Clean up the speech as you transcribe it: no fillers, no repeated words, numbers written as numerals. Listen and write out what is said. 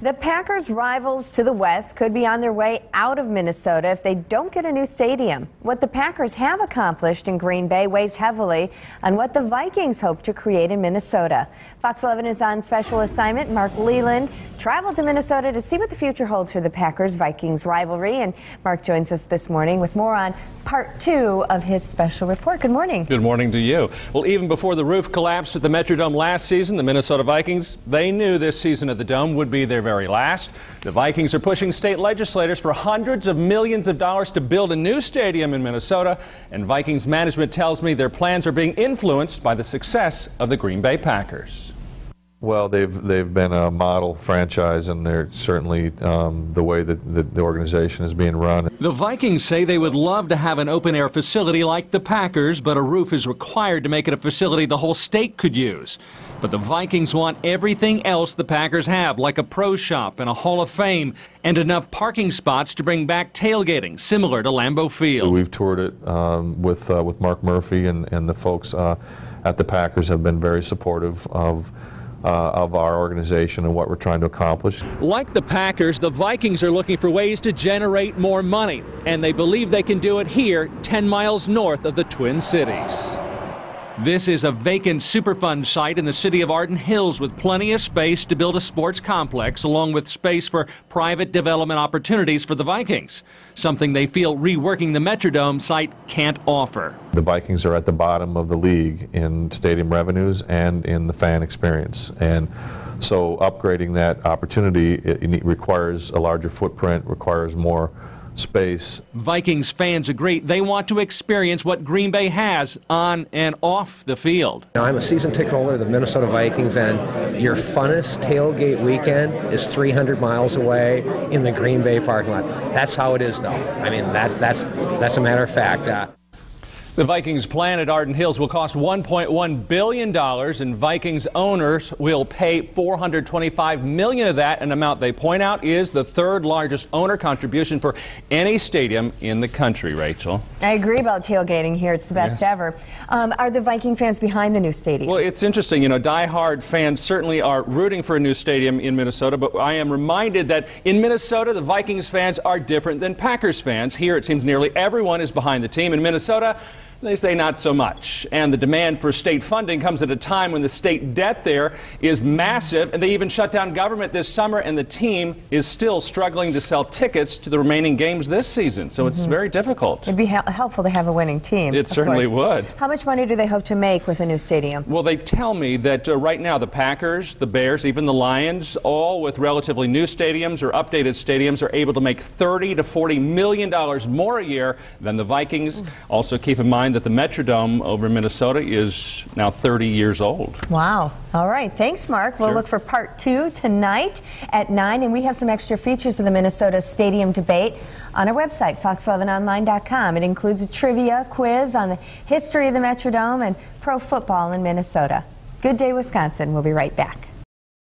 The Packers' rivals to the west could be on their way out of Minnesota if they don't get a new stadium. What the Packers have accomplished in Green Bay weighs heavily on what the Vikings hope to create in Minnesota. Fox 11 is on special assignment. Mark Leland traveled to Minnesota to see what the future holds for the Packers-Vikings rivalry. And Mark joins us this morning with more on part 2 of his special report. Good morning. Good morning to you. Well, even before the roof collapsed at the Metrodome last season, the Minnesota Vikings, they knew this season at the Dome would be their very last. The Vikings are pushing state legislators for hundreds of millions of dollars to build a new stadium in Minnesota. And Vikings management tells me their plans are being influenced by the success of the Green Bay Packers. Well, they've been a model franchise, and they're certainly the way that the organization is being run. The Vikings say they would love to have an open-air facility like the Packers, but a roof is required to make it a facility the whole state could use. But the Vikings want everything else the Packers have, like a pro shop and a Hall of Fame, and enough parking spots to bring back tailgating, similar to Lambeau Field. We've toured it with Mark Murphy, and the folks at the Packers have been very supportive of our organization and what we're trying to accomplish. Like the Packers, the Vikings are looking for ways to generate more money, and they believe they can do it here, 10 miles north of the Twin Cities. This is a vacant Superfund site in the city of Arden Hills with plenty of space to build a sports complex, along with space for private development opportunities for the Vikings, something they feel reworking the Metrodome site can't offer. The Vikings are at the bottom of the league in stadium revenues and in the fan experience, and so upgrading that opportunity it requires a larger footprint, requires more space. Vikings fans agree they want to experience what Green Bay has on and off the field. Now, I'm a season ticket holder of the Minnesota Vikings, and your funnest tailgate weekend is 300 miles away in the Green Bay parking lot. That's how it is, though. I mean, that's a matter of fact. The Vikings plan at Arden Hills will cost $1.1 billion, and Vikings owners will pay $425 million of that, an amount they point out is the third largest owner contribution for any stadium in the country, Rachel. I agree about tailgating here. It's the best ever. Are the Viking fans behind the new stadium? Well, it's interesting. You know, diehard fans certainly are rooting for a new stadium in Minnesota, but I am reminded that in Minnesota, the Vikings fans are different than Packers fans. Here, it seems nearly everyone is behind the team. In Minnesota, they say not so much. And the demand for state funding comes at a time when the state debt there is massive, and they even shut down government this summer, and the team is still struggling to sell tickets to the remaining games this season. So it's very difficult. It'd be helpful to have a winning team. It certainly would. How much money do they hope to make with a new stadium? Well, they tell me that right now the Packers, the Bears, even the Lions, all with relatively new stadiums or updated stadiums, are able to make $30 to $40 million more a year than the Vikings. Also keep in mind that the Metrodome over in Minnesota is now 30 years old. Wow. All right. Thanks, Mark. We'll look for part 2 tonight at 9, and we have some extra features of the Minnesota Stadium debate on our website, fox11online.com. It includes a trivia quiz on the history of the Metrodome and pro football in Minnesota. Good day, Wisconsin. We'll be right back.